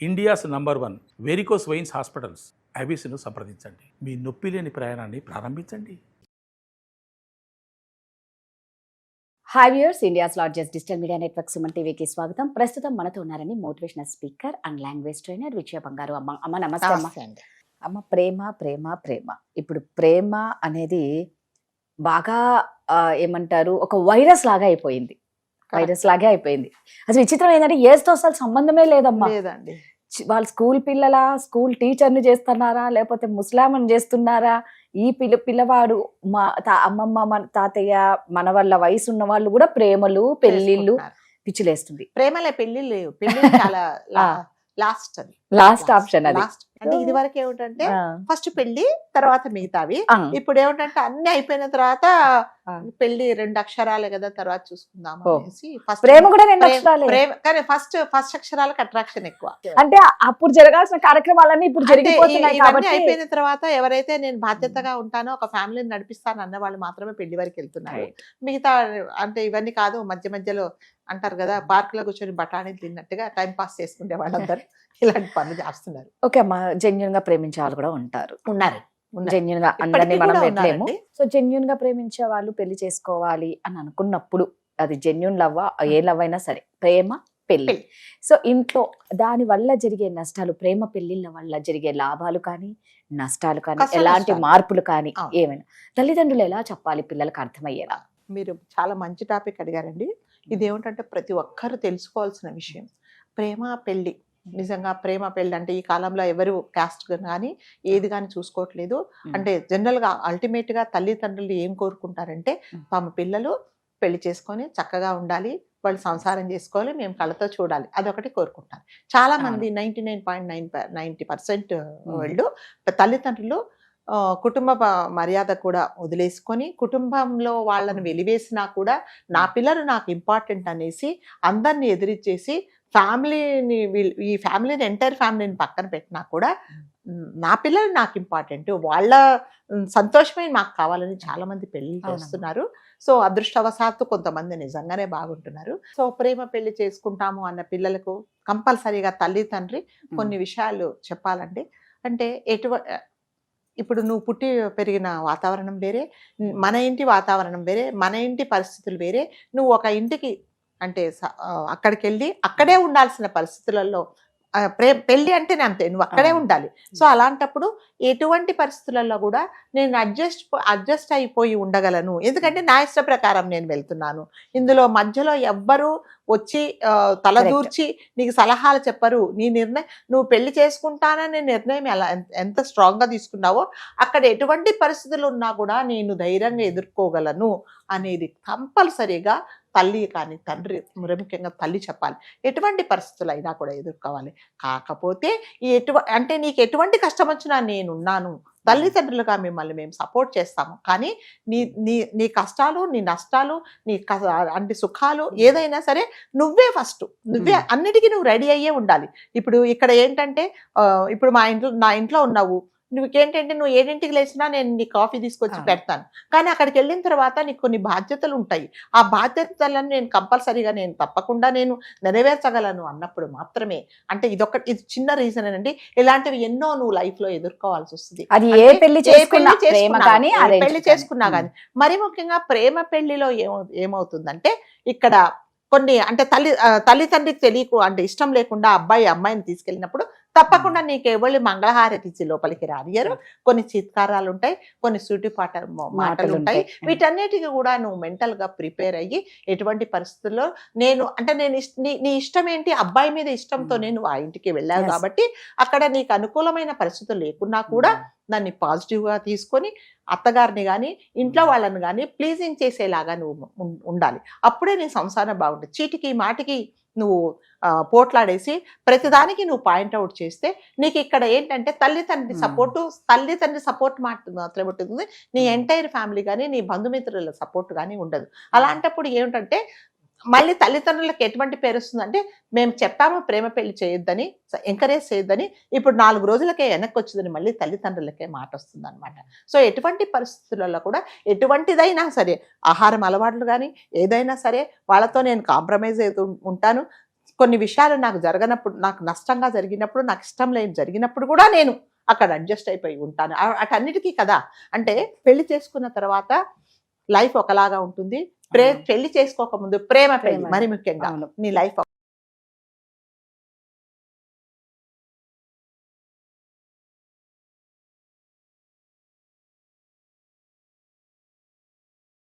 India's number 1 varicose veins hospitals ఐబీసీను సంప్రదించండి. మీ నొప్పి లేని ప్రయాణాన్ని ప్రారంభించండి. Hi viewers, India's largest digital media network Suman టీవీకి స్వాగతం. ప్రస్తుతం మనతో ఉన్నారని motivational speaker and language trainer Vijaya Bangaru. అమ్మ నమస్తే అమ్మ. అమ్మ, ప్రేమ ప్రేమ ప్రేమ ఇప్పుడు ప్రేమ అనేది బాగా ఏమంటారు, ఒక వైరస్ లాగా అయిపోయింది. అసలు విచిత్రం ఏంటంటే ఏజ్తో అసలు సంబంధమే లేదమ్మా. లేదండి. వాళ్ళు స్కూల్ పిల్లల స్కూల్ టీచర్ని చేస్తున్నారా, లేకపోతే ముస్లాంని చేస్తున్నారా, ఈ పిల్లవాడు మా అమ్మమ్మ తాతయ్య మన వాళ్ళ వయసు ఉన్న వాళ్ళు కూడా ప్రేమలు పెళ్లిళ్ళు పిచ్చిలేస్తుంది. ప్రేమలే, పెళ్లి లేవు. పెళ్లి చాలా లాస్ట్ ఆప్షన్ అది. అంటే ఇది వరకు ఏమిటంటే ఫస్ట్ పెళ్లి, తర్వాత మిగతావి. ఇప్పుడు ఏమిటంటే అన్ని అయిపోయిన తర్వాత పెళ్లి 2 అక్షరాలే కదా, తర్వాత చూసుకుందాం అనేసి. ప్రేమ కూడా 2 అక్షరాలే, కానీ ఫస్ట్ అక్షరాలకు అట్రాక్షన్ ఎక్కువ. అంటే అప్పుడు జరగాల్సిన కార్యక్రమాలన్నీ ఇప్పుడు జరిగిపోతున్నాయి కాబట్టి అయిపోయిన తర్వాత ఎవరైతే నేను బాధ్యతగా ఉంటానో, ఒక ఫ్యామిలీని నడిపిస్తాను అన్న వాళ్ళు మాత్రమే పెళ్లి వరకు వెళ్తున్నారు. మిగతా అంటే ఇవన్నీ కాదు, మధ్య మధ్యలో అంటారు కదా, పార్క్ లో కూర్చొని బఠానీలు తిన్నట్టుగా టైం పాస్ చేసుకునే వాళ్ళందరూ ఇలాంటి పనులు చేస్తున్నారు. ఓకే అమ్మా, జెన్యున్ గా ప్రేమించే వాళ్ళు కూడా ఉన్నారు. జెన్యున్ గా ఇప్పటికీ అందరినీ మనం కూడా పెట్టలేము. ఉన్నారండి. సో జెన్యున్ గా ప్రేమించే వాళ్ళు పెళ్లి చేసుకోవాలి అని అనుకున్నప్పుడు అది జెన్యున్ లవ్, ఏ లవ్ అయినా సరే, ప్రేమ పెళ్లి. సో ఇంట్లో దాని వల్ల జరిగే నష్టాలు, ప్రేమ పెళ్లిళ్ళ వల్ల జరిగే లాభాలు కానీ నష్టాలు కానీ, కష్ట ఎలాంటి నష్టాలు. మార్పులు కానీ అవును. ఏమైనా తల్లిదండ్రులు ఎలా చెప్పాలి పిల్లలకు అర్థమయ్యేలా? మీరు చాలా మంచి టాపిక్ అడిగారండి. ఇది ఏమిటంటే ప్రతి ఒక్కరు తెలుసుకోవాల్సిన విషయం. ప్రేమ పెళ్లి, నిజంగా ప్రేమ పెళ్లి అంటే ఈ కాలంలో ఎవరు క్యాస్ట్ కానీ ఏది కానీ చూసుకోవట్లేదు. అంటే జనరల్గా అల్టిమేట్గా తల్లిదండ్రులు ఏం కోరుకుంటారంటే, తమ పిల్లలు పెళ్లి చేసుకొని చక్కగా ఉండాలి, వాళ్ళు సంసారం చేసుకోవాలి, మేము కళ్ళతో చూడాలి, అదొకటి కోరుకుంటారు. చాలా మంది 99.90% వాళ్ళు తల్లిదండ్రులు కుటుంబ మర్యాద కూడా వదిలేసుకొని, కుటుంబంలో వాళ్ళని వెలివేసినా కూడా నా పిల్లలు నాకు ఇంపార్టెంట్ అనేసి అందరినీ ఎదిరిచ్చేసి ఫ్యామిలీని, ఈ ఫ్యామిలీని, ఎంటైర్ ఫ్యామిలీని పక్కన పెట్టినా కూడా నా పిల్లలు నాకు ఇంపార్టెంట్, వాళ్ళ సంతోషమే మాకు కావాలని చాలా మంది పెళ్లి చేస్తున్నారు. సో అదృష్టవశాత్తు కొంతమంది నిజంగానే బాగుంటున్నారు. సో ప్రేమ పెళ్లి చేసుకుంటాము అన్న పిల్లలకు కంపల్సరీగా తల్లి తండ్రి కొన్ని విషయాలు చెప్పాలండి. అంటే ఇప్పుడు నువ్వు పుట్టి పెరిగిన వాతావరణం వేరే, మన ఇంటి వాతావరణం వేరే, మన ఇంటి పరిస్థితులు వేరే. నువ్వు ఒక ఇంటికి అంటే అక్కడికి వెళ్ళి అక్కడే ఉండాల్సిన పరిస్థితులలో పెళ్ళి అంటేనే అంతే, నువ్వు అక్కడే ఉండాలి. సో అలాంటప్పుడు ఎటువంటి పరిస్థితులలో కూడా నేను అడ్జస్ట్ అయిపోయి ఉండగలను, ఎందుకంటే నా ఇష్ట ప్రకారం నేను వెళ్తున్నాను. ఇందులో మధ్యలో ఎవ్వరూ వచ్చి తలదూర్చి నీకు సలహాలు చెప్పరు. నీ నిర్ణయం, నువ్వు పెళ్లి చేసుకుంటాననే నిర్ణయం ఎంత స్ట్రాంగ్గా తీసుకున్నావో, అక్కడ ఎటువంటి పరిస్థితులు ఉన్నా కూడా నేను ధైర్యంగా ఎదుర్కోగలను అనేది కంపల్సరీగా తల్లి కానీ తండ్రి, ముఖ్యంగా తల్లి చెప్పాలి. ఎటువంటి పరిస్థితులు అయినా కూడా ఎదుర్కోవాలి. కాకపోతే అంటే నీకు ఎటువంటి కష్టం వచ్చినా నేనున్నాను, తల్లిదండ్రులుగా మిమ్మల్ని మేము సపోర్ట్ చేస్తాము, కానీ నీ కష్టాలు, నీ నష్టాలు, అంటే సుఖాలు ఏదైనా సరే నువ్వే ఫస్ట్, నువ్వే అన్నిటికీ నువ్వు రెడీ అయ్యే ఉండాలి. ఇప్పుడు ఇక్కడ ఏంటంటే, ఇప్పుడు నా ఇంట్లో ఉన్నావు, నువ్వుకేంటంటే నువ్వు 7ంటికి లేచినా నేను నీ కాఫీ తీసుకొచ్చి పెడతాను, కానీ అక్కడికి వెళ్ళిన తర్వాత నీకు కొన్ని బాధ్యతలు ఉంటాయి. ఆ బాధ్యతలను నేను కంపల్సరీగా నేను తప్పకుండా నేను నెరవేర్చగలను అన్నప్పుడు మాత్రమే. అంటే ఇది చిన్న రీజన్ అండి. ఇలాంటివి ఎన్నో నువ్వు లైఫ్లో ఎదుర్కోవాల్సి వస్తుంది. అది ఏ పెళ్లి చేసుకున్నా కానీ. మరి ముఖ్యంగా ప్రేమ పెళ్లిలో ఏమవుతుందంటే, ఇక్కడ కొన్ని అంటే తల్లిదండ్రికి తెలియకు, అంటే ఇష్టం లేకుండా అబ్బాయి అమ్మాయిని తీసుకెళ్ళినప్పుడు తప్పకుండా నీకు ఎవరు మంగళహారతి ఇచ్చి లోపలికి రానియరు. కొన్ని చిత్కారాలు ఉంటాయి, కొన్ని మాటలు ఉంటాయి. వీటన్నిటికీ కూడా నువ్వు మెంటల్గా ప్రిపేర్ అయ్యి ఎటువంటి పరిస్థితుల్లో నీ ఇష్టం ఏంటి, అబ్బాయి మీద ఇష్టంతో నేను ఆ ఇంటికి వెళ్ళాను కాబట్టి అక్కడ నీకు అనుకూలమైన పరిస్థితులు లేకున్నా కూడా దాన్ని పాజిటివ్గా తీసుకొని అత్తగారిని కానీ ఇంట్లో వాళ్ళని కానీ ప్లీజింగ్ చేసేలాగా నువ్వు ఉండాలి. అప్పుడే నీ సంసారం బాగుంటుంది. చీటికి మాటికి నువ్వు పోట్లాడేసి ప్రతిదానికి నువ్వు పాయింట్అవుట్ చేస్తే నీకు ఇక్కడ ఏంటంటే తల్లిదండ్రి సపోర్ట్ మాత్రమే ఉంటుంది, నీ ఎంటైర్ ఫ్యామిలీ కానీ నీ బంధుమిత్రుల సపోర్ట్ కానీ ఉండదు. అలాంటప్పుడు ఏమిటంటే మళ్ళీ తల్లిదండ్రులకు ఎటువంటి పేరు వస్తుందంటే, మేము చెప్పాము ప్రేమ పెళ్లి చేయొద్దని, ఎంకరేజ్ చేయొద్దని, ఇప్పుడు 4 రోజులకే వెనక్కి వచ్చిందని మళ్ళీ తల్లిదండ్రులకే మాట వస్తుంది అనమాట. సో ఎటువంటి పరిస్థితులలో కూడా ఎటువంటిదైనా సరే, ఆహారం అలవాట్లు కానీ ఏదైనా సరే వాళ్ళతో నేను కాంప్రమైజ్ ఉంటాను. కొన్ని విషయాలు నాకు జరగనప్పుడు, నాకు నష్టంగా జరిగినప్పుడు, నాకు ఇష్టం లేని జరిగినప్పుడు కూడా నేను అక్కడ అడ్జస్ట్ అయిపోయి ఉంటాను. అటన్నిటికీ కదా. అంటే పెళ్లి చేసుకున్న తర్వాత లైఫ్ ఒకలాగా ఉంటుంది, పెళ్లి చేసుకోక ముందు ప్రేమ పెళ్లి ప్రేమ. మరి ముఖ్యంగా అవును. నీ లైఫ్